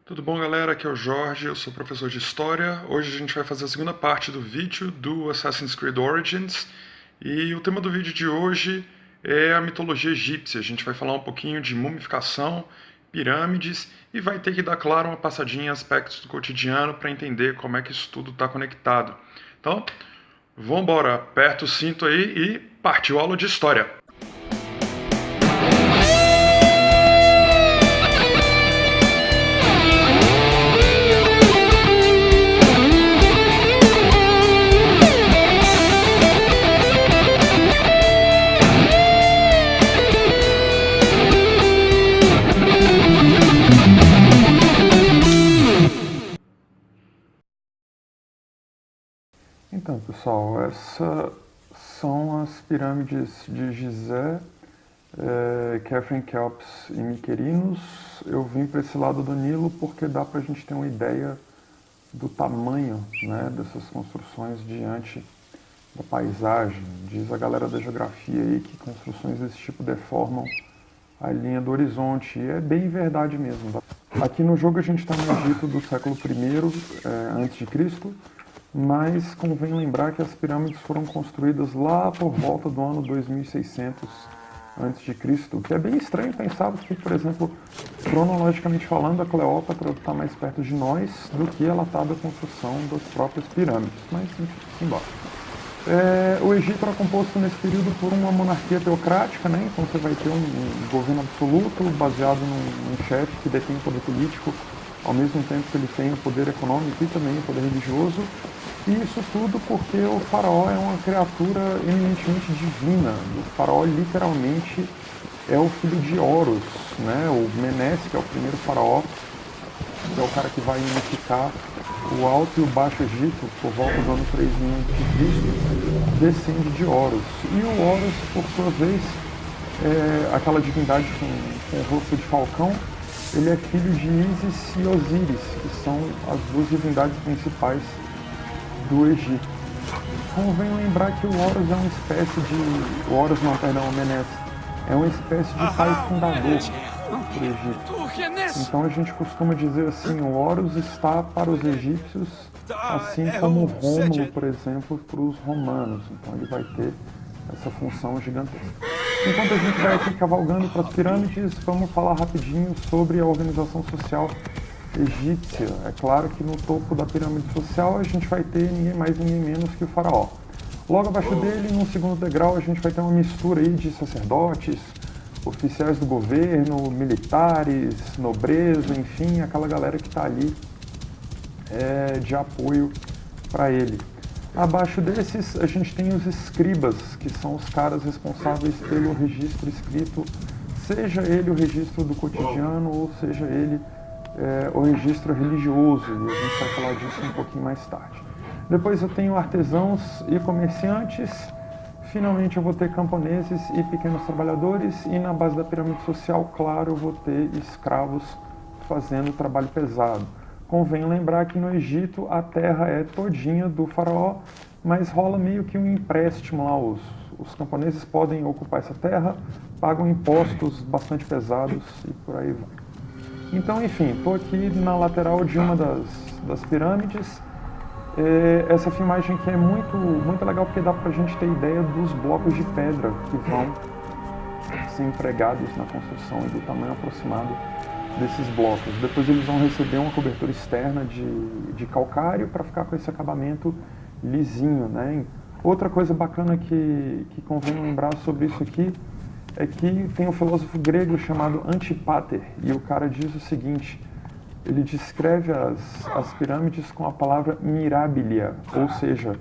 Tudo bom, galera? Aqui é o Jorge, eu sou professor de História. Hoje a gente vai fazer a segunda parte do vídeo do Assassin's Creed Origins. E o tema do vídeo de hoje é a mitologia egípcia. A gente vai falar um pouquinho de mumificação, pirâmides e vai ter que dar, claro, uma passadinha em aspectos do cotidiano para entender como é que isso tudo está conectado. Então, vamos embora, aperta o cinto aí e partiu a aula de História! Então, pessoal, essas são as pirâmides de Gizé, Khafre, Kelps e Miquerinos. Eu vim para esse lado do Nilo porque dá para a gente ter uma ideia do tamanho, né, dessas construções diante da paisagem. Diz a galera da geografia aí que construções desse tipo deformam a linha do horizonte, e é bem verdade mesmo. Tá? Aqui no jogo a gente está no Egito do século I a.C., mas convém lembrar que as pirâmides foram construídas lá por volta do ano 2600 a.C., que é bem estranho pensar porque, por exemplo, cronologicamente falando, a Cleópatra está mais perto de nós do que ela está da construção das próprias pirâmides, mas enfim, embora. O Egito era composto nesse período por uma monarquia teocrática, né? Então você vai ter um governo absoluto baseado num chefe que detém o poder político, ao mesmo tempo que ele tem o poder econômico e também o poder religioso. E isso tudo porque o faraó é uma criatura eminentemente divina. O faraó literalmente é o filho de Horus, né? O Menes, que é o primeiro faraó, que é o cara que vai unificar o Alto e o Baixo Egito por volta do ano 3000 a.C., descende de Horus. E o Horus, por sua vez, aquela divindade com o rosto de falcão, ele é filho de Ísis e Osíris, que são as duas divindades principais do Egito. Convém lembrar que o Horus é uma espécie de... o Menes é uma espécie de pai fundador do Egito. Então a gente costuma dizer assim, o Horus está para os egípcios, assim como o Rômulo, por exemplo, para os romanos. Então ele vai ter essa função gigantesca. Enquanto a gente vai aqui cavalgando para as pirâmides, vamos falar rapidinho sobre a organização social egípcia. É claro que no topo da pirâmide social a gente vai ter ninguém mais, ninguém menos que o faraó. Logo abaixo dele, num segundo degrau, a gente vai ter uma mistura aí de sacerdotes, oficiais do governo, militares, nobreza, enfim, aquela galera que está ali de apoio para ele. Abaixo desses, a gente tem os escribas, que são os caras responsáveis pelo registro escrito, seja ele o registro do cotidiano ou seja ele o registro religioso, e a gente vai falar disso um pouquinho mais tarde. Depois eu tenho artesãos e comerciantes, finalmente eu vou ter camponeses e pequenos trabalhadores, e na base da pirâmide social, claro, eu vou ter escravos fazendo trabalho pesado. Convém lembrar que no Egito a terra é todinha do faraó, mas rola meio que um empréstimo lá. Os camponeses podem ocupar essa terra, pagam impostos bastante pesados e por aí vai. Então, enfim, estou aqui na lateral de uma das pirâmides. Essa filmagem aqui é muito legal porque dá para a gente ter ideia dos blocos de pedra que vão ser empregados na construção e do tamanho aproximado desses blocos. Depois eles vão receber uma cobertura externa de calcário para ficar com esse acabamento lisinho, né? Outra coisa bacana que convém lembrar sobre isso aqui é que tem um filósofo grego chamado Antipater, e o cara diz o seguinte: ele descreve as pirâmides com a palavra mirabilia, ou seja,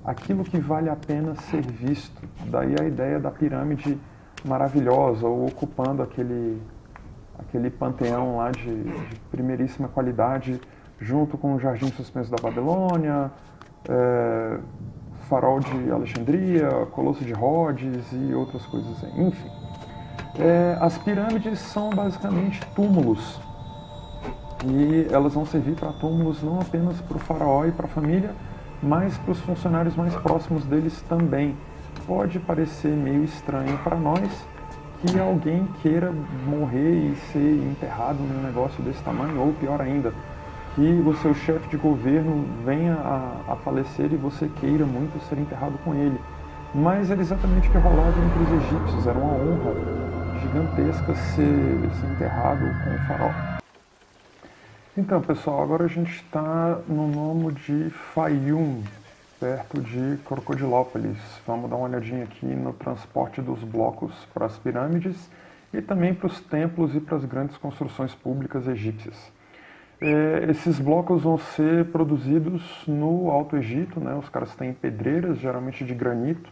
aquilo que vale a pena ser visto. Daí a ideia da pirâmide maravilhosa, ou ocupando aquele panteão lá de primeiríssima qualidade, junto com o Jardim Suspenso da Babilônia, Farol de Alexandria, Colosso de Rhodes e outras coisas assim. Enfim, as pirâmides são basicamente túmulos, e elas vão servir para túmulos não apenas para o faraó e para a família, mas para os funcionários mais próximos deles também. Pode parecer meio estranho para nós que alguém queira morrer e ser enterrado num negócio desse tamanho, ou pior ainda, que o seu chefe de governo venha a falecer e você queira muito ser enterrado com ele. Mas era exatamente o que rolava entre os egípcios, era uma honra gigantesca ser enterrado com o faraó. Então, pessoal, agora a gente está no nomo de Fayum, perto de Crocodilópolis. Vamos dar uma olhadinha aqui no transporte dos blocos para as pirâmides e também para os templos e para as grandes construções públicas egípcias. Esses blocos vão ser produzidos no Alto Egito, né? Os caras têm pedreiras, geralmente de granito,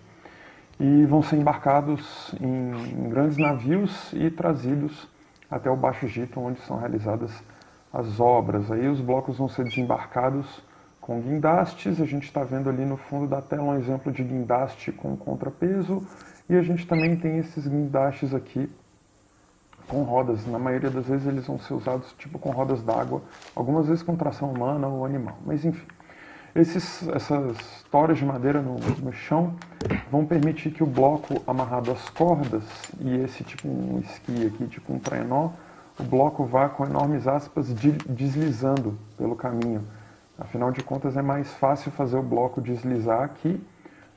e vão ser embarcados em grandes navios e trazidos até o Baixo Egito, onde são realizadas as obras. Aí os blocos vão ser desembarcados com guindastes. A gente está vendo ali no fundo da tela um exemplo de guindaste com contrapeso, e a gente também tem esses guindastes aqui com rodas. Na maioria das vezes eles vão ser usados tipo com rodas d'água, algumas vezes com tração humana ou animal, mas enfim. Essas toras de madeira no chão vão permitir que o bloco amarrado às cordas, e esse tipo um esqui aqui, tipo um trenó, o bloco vá com enormes aspas deslizando pelo caminho. Afinal de contas é mais fácil fazer o bloco deslizar aqui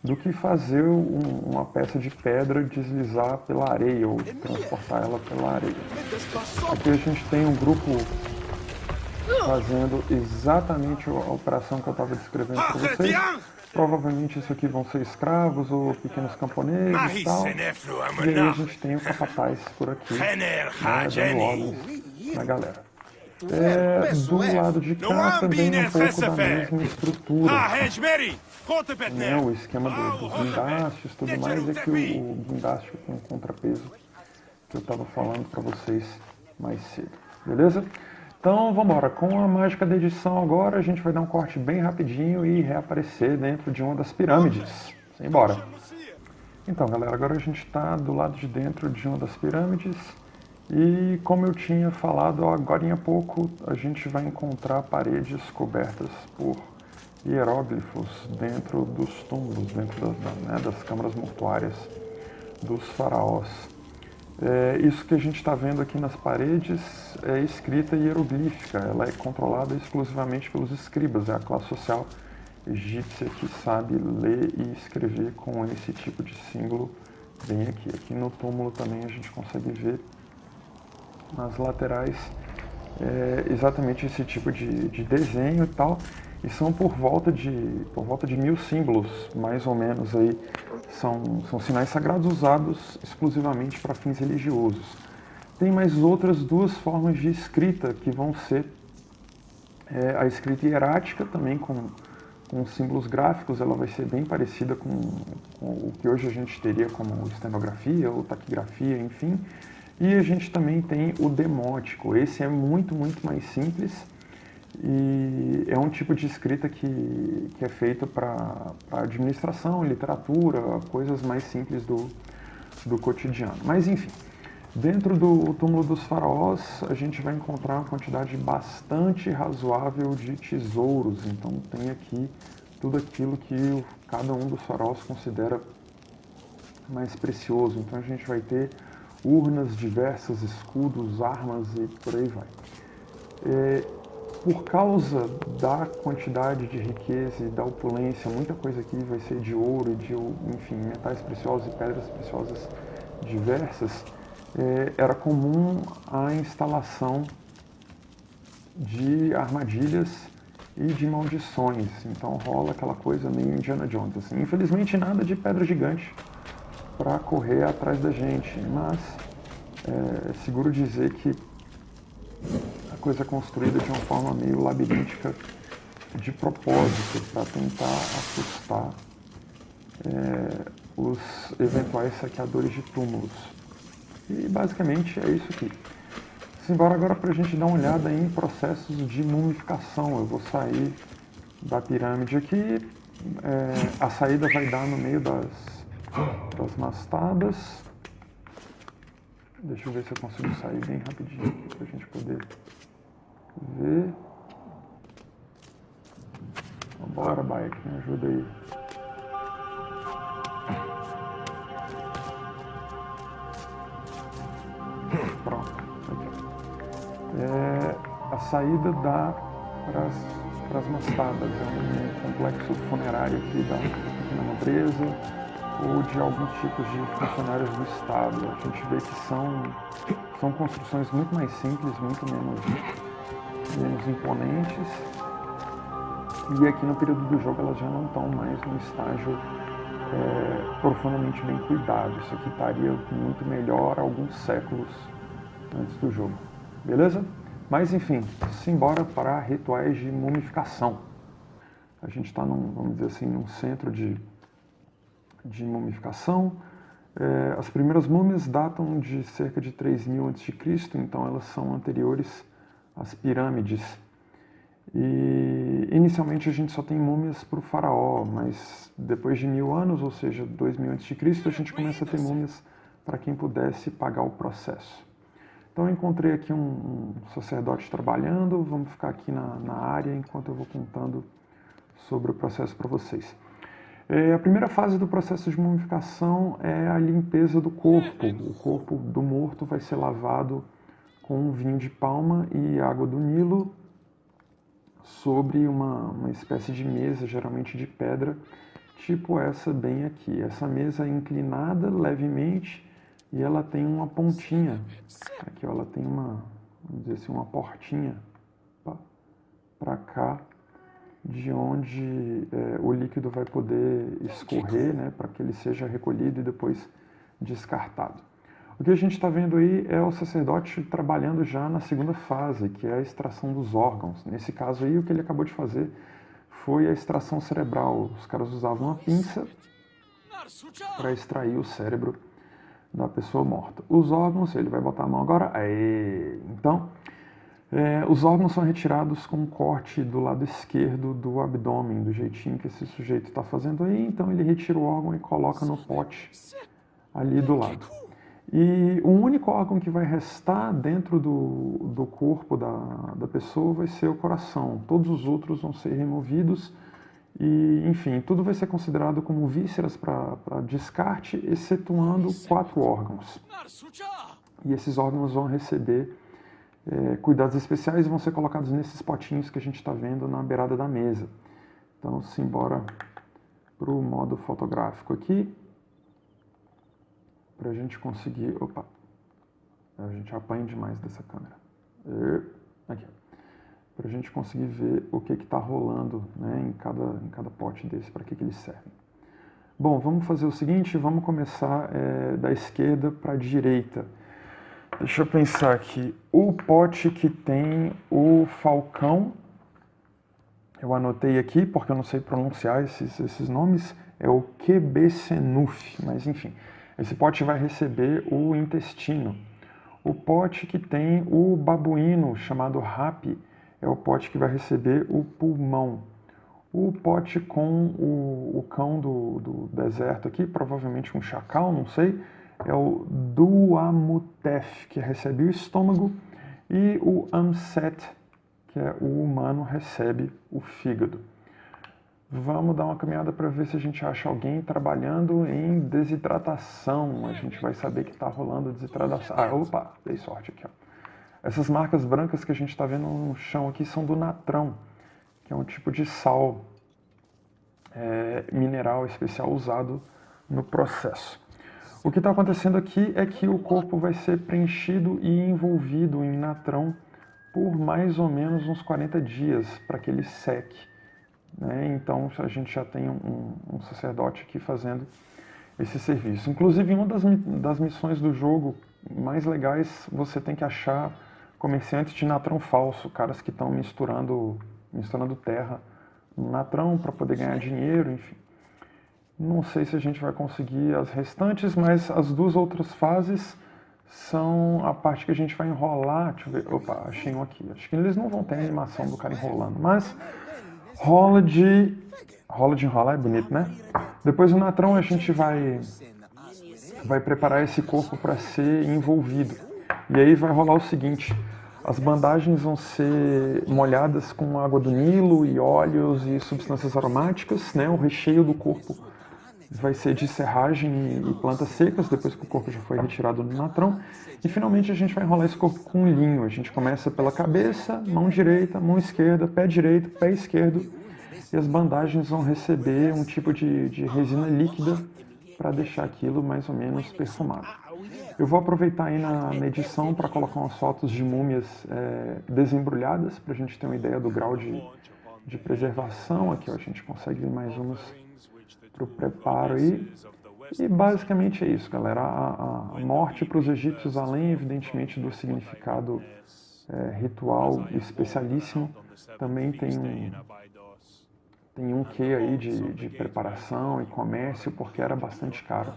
do que fazer uma peça de pedra deslizar pela areia ou transportar ela pela areia. Aqui a gente tem um grupo fazendo exatamente a operação que eu estava descrevendo para vocês. Provavelmente isso aqui vão ser escravos ou pequenos camponeses e tal. E aí a gente tem o capataz por aqui, né, dando ordens na galera. Do lado de cá também um pouco da mesma estrutura. Né, o esquema dos guindastes, tudo mais, é que o guindaste com contrapeso que eu estava falando para vocês mais cedo. Beleza? Então vamos embora. Com a mágica da edição agora, a gente vai dar um corte bem rapidinho e reaparecer dentro de uma das pirâmides. Simbora! Então, galera, agora a gente está do lado de dentro de uma das pirâmides. E como eu tinha falado agora há pouco, a gente vai encontrar paredes cobertas por hieróglifos dentro dos túmulos, dentro das câmaras mortuárias dos faraós. Isso que a gente está vendo aqui nas paredes é escrita hieroglífica, ela é controlada exclusivamente pelos escribas, é a classe social egípcia que sabe ler e escrever com esse tipo de símbolo bem aqui. Aqui no túmulo também a gente consegue ver nas laterais exatamente esse tipo de desenho e tal, e são por volta de 1000 símbolos, mais ou menos, aí são sinais sagrados usados exclusivamente para fins religiosos. Tem mais outras duas formas de escrita que vão ser a escrita hierática, também com símbolos gráficos. Ela vai ser bem parecida com o que hoje a gente teria como estenografia ou taquigrafia, enfim. E a gente também tem o demótico. Esse é muito, muito mais simples e é um tipo de escrita que é feito para administração, literatura, coisas mais simples do cotidiano. Mas enfim, dentro do túmulo dos faraós a gente vai encontrar uma quantidade bastante razoável de tesouros. Então tem aqui tudo aquilo que cada um dos faraós considera mais precioso. Então a gente vai ter urnas diversas, escudos, armas e por aí vai. Por causa da quantidade de riqueza e da opulência, muita coisa aqui vai ser de ouro e de, enfim, metais preciosos e pedras preciosas diversas. Era comum a instalação de armadilhas e de maldições. Então rola aquela coisa meio Indiana Jones, assim. Infelizmente nada de pedra gigante para correr atrás da gente, mas é seguro dizer que a coisa é construída de uma forma meio labiríntica de propósito, para tentar assustar os eventuais saqueadores de túmulos. E basicamente é isso aqui. Simbora agora para a gente dar uma olhada em processos de mumificação. Eu vou sair da pirâmide aqui, a saída vai dar no meio das mastabas. Deixa eu ver se eu consigo sair bem rapidinho aqui para a gente poder ver. Bora, bike, me ajuda aí. saída dá para as mastadas, é um complexo funerário aqui da pequena nobreza ou de alguns tipos de funcionários do Estado. A gente vê que são construções muito mais simples, muito menos imponentes, e aqui no período do jogo elas já não estão mais no estágio profundamente bem cuidado. Isso aqui estaria muito melhor alguns séculos antes do jogo, beleza? Mas enfim, simbora para rituais de mumificação. A gente está vamos dizer assim, num centro de mumificação. As primeiras múmias datam de cerca de 3000 a.C., então elas são anteriores às pirâmides. E inicialmente a gente só tem múmias para o faraó, mas depois de 1000 anos, ou seja, 2000 a.C., a gente começa a ter múmias para quem pudesse pagar o processo. Então eu encontrei aqui um sacerdote trabalhando, vamos ficar aqui na área enquanto eu vou contando sobre o processo para vocês. A primeira fase do processo de mumificação é a limpeza do corpo. O corpo do morto vai ser lavado com vinho de palma e água do Nilo sobre uma espécie de mesa, geralmente de pedra, tipo essa bem aqui. Essa mesa é inclinada levemente e ela tem uma pontinha. Aqui ó, ela tem vamos dizer assim, uma portinha para cá, de onde o líquido vai poder escorrer, né, para que ele seja recolhido e depois descartado. O que a gente está vendo aí é o sacerdote trabalhando já na segunda fase, que é a extração dos órgãos. Nesse caso aí, o que ele acabou de fazer foi a extração cerebral. Os caras usavam uma pinça para extrair o cérebro da pessoa morta. Os órgãos, ele vai botar a mão agora. Então, os órgãos são retirados com um corte do lado esquerdo do abdômen, do jeitinho que esse sujeito está fazendo aí. Então, ele retira o órgão e coloca no pote ali do lado. E o único órgão que vai restar dentro do corpo da pessoa vai ser o coração. Todos os outros vão ser removidos e, enfim, tudo vai ser considerado como vísceras para descarte, excetuando 4 órgãos. E esses órgãos vão receber cuidados especiais e vão ser colocados nesses potinhos que a gente está vendo na beirada da mesa. Então, simbora para o modo fotográfico aqui, para a gente conseguir... Opa! A gente apanha demais dessa câmera. Aqui. Para a gente conseguir ver o que está rolando, né, em cada pote desse, para que eles servem. Bom, vamos fazer o seguinte, vamos começar da esquerda para a direita. Deixa eu pensar aqui. O pote que tem o falcão, eu anotei aqui porque eu não sei pronunciar esses nomes, é o Quebecenuf, mas enfim. Esse pote vai receber o intestino. O pote que tem o babuíno, chamado Hapi, é o pote que vai receber o pulmão. O pote com o cão do deserto aqui, provavelmente um chacal, não sei, é o Duamutef, que recebe o estômago, e o Amset, que é o humano, recebe o fígado. Vamos dar uma caminhada para ver se a gente acha alguém trabalhando em desidratação. A gente vai saber que está rolando desidratação. Opa, dei sorte aqui. Ó. Essas marcas brancas que a gente está vendo no chão aqui são do natrão, que é um tipo de sal mineral especial usado no processo. O que está acontecendo aqui é que o corpo vai ser preenchido e envolvido em natrão por mais ou menos uns 40 dias para que ele seque. Então a gente já tem um sacerdote aqui fazendo esse serviço. Inclusive, uma das missões do jogo mais legais, você tem que achar comerciantes de natrão falso, caras que estão misturando terra no natrão para poder ganhar dinheiro, enfim. Não sei se a gente vai conseguir as restantes, mas as 2 outras fases são a parte que a gente vai enrolar. Deixa eu ver. Opa, achei um aqui. Acho que eles não vão ter a animação do cara enrolando, mas rola de enrolar é bonito, né? Depois no natrão a gente vai preparar esse corpo para ser envolvido. E aí vai rolar o seguinte, as bandagens vão ser molhadas com água do Nilo e óleos e substâncias aromáticas, né? O recheio do corpo vai ser de serragem e plantas secas, depois que o corpo já foi retirado do natrão. E finalmente a gente vai enrolar esse corpo com linho. A gente começa pela cabeça, mão direita, mão esquerda, pé direito, pé esquerdo. E as bandagens vão receber um tipo de resina líquida para deixar aquilo mais ou menos perfumado. Eu vou aproveitar aí na edição para colocar umas fotos de múmias desembrulhadas, para a gente ter uma ideia do grau de preservação. Aqui ó, a gente consegue ver mais umas para o preparo aí. E basicamente é isso, galera. A morte para os egípcios, além evidentemente do significado ritual especialíssimo, também tem um quê aí de preparação e comércio, porque era bastante caro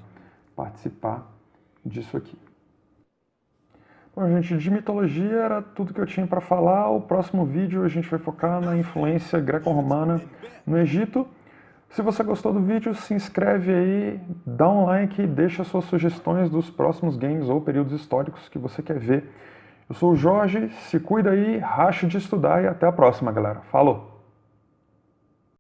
participar disso aqui. Bom, gente, de mitologia era tudo que eu tinha para falar. O próximo vídeo a gente vai focar na influência greco-romana no Egito. Se você gostou do vídeo, se inscreve aí, dá um like, deixa suas sugestões dos próximos games ou períodos históricos que você quer ver. Eu sou o Jorge, se cuida aí, racha de estudar e até a próxima, galera. Falou!